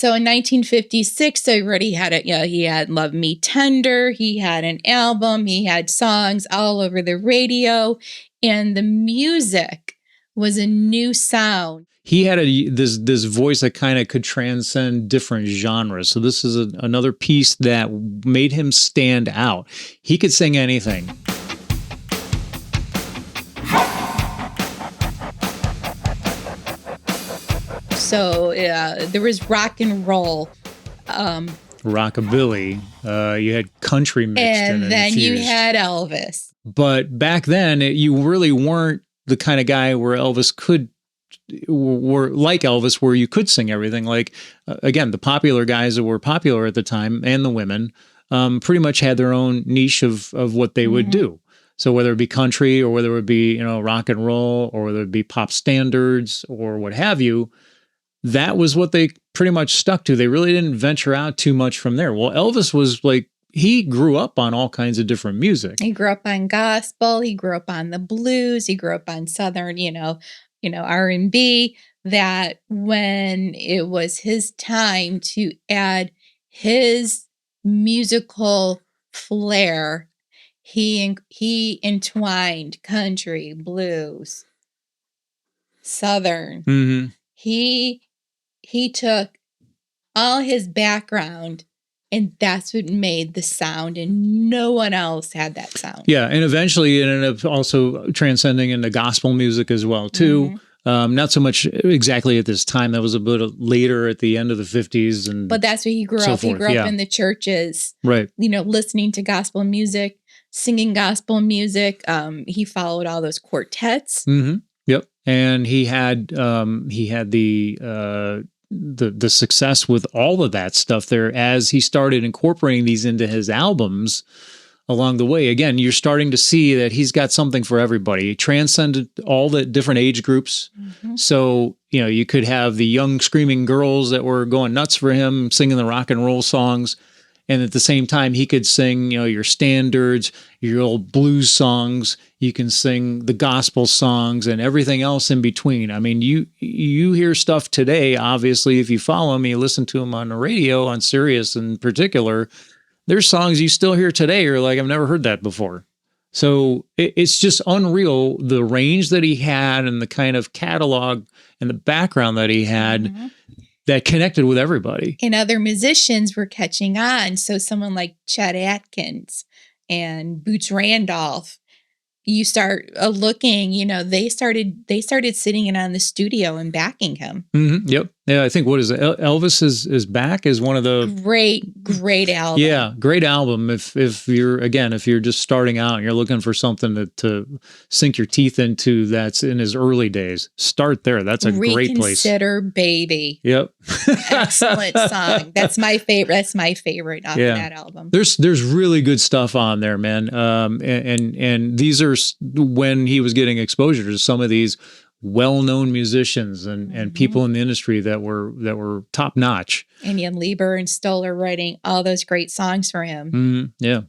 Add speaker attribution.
Speaker 1: So in 1956, so he already had it. He had "Love Me Tender." He had an album. He had songs all over the radio, and the music was a new sound.
Speaker 2: He had this voice that kind of could transcend different genres. So this is another piece that made him stand out. He could sing anything.
Speaker 1: So there was rock and roll.
Speaker 2: Rockabilly. You had country mixed in it.
Speaker 1: And then you had Elvis.
Speaker 2: But back then, you really weren't the kind of guy where Elvis were like Elvis, where you could sing everything. Like, again, the popular guys that were popular at the time and the women pretty much had their own niche of what they would do. So whether it be country or whether it would be, rock and roll or whether it be pop standards or what have you, that was what they pretty much stuck to. They really didn't venture out too much from there. Well, Elvis was like, he grew up on all kinds of different music.
Speaker 1: He grew up on gospel. He grew up on the blues. He grew up on Southern, R&B. That when it was his time to add his musical flair, he entwined country, blues, Southern.
Speaker 2: Mm-hmm.
Speaker 1: He took all his background, and that's what made the sound, and no one else had that sound.
Speaker 2: Yeah, and eventually it ended up also transcending into gospel music as well, too. Not so much exactly at this time. That was a bit later at the end of the 50s.
Speaker 1: But that's where he grew up. He grew up in the churches,
Speaker 2: right?
Speaker 1: Listening to gospel music, singing gospel music. He followed all those quartets.
Speaker 2: Mm-hmm. Yep, and he had the success with all of that stuff there as he started incorporating these into his albums along the way. Again, you're starting to see that he's got something for everybody. He transcended all the different age groups. So, you could have the young screaming girls that were going nuts for him, singing the rock and roll songs. And at the same time, he could sing, your standards, your old blues songs. You can sing the gospel songs and everything else in between. I mean, you hear stuff today, obviously, if you follow him, you listen to him on the radio, on Sirius in particular, there's songs you still hear today. You're like, I've never heard that before. So it's just unreal, the range that he had and the kind of catalog and the background that he had that connected with everybody.
Speaker 1: And other musicians were catching on. So someone like Chet Atkins and Boots Randolph, you start looking, they started sitting in on the studio and backing him.
Speaker 2: Yep. Yeah, I think what is it? Elvis is Back is one of the
Speaker 1: great album.
Speaker 2: Yeah, great album. If you're just starting out and you're looking for something to sink your teeth into that's in his early days, start there. That's a great place.
Speaker 1: Reconsider Baby.
Speaker 2: Yep.
Speaker 1: Excellent song. That's my favorite. That's my favorite off that album.
Speaker 2: There's really good stuff on there, man. And these are when he was getting exposure to some of these well-known musicians and people in the industry that were top notch.
Speaker 1: And Jan Lieber and Stoller writing all those great songs for him.
Speaker 2: Yeah.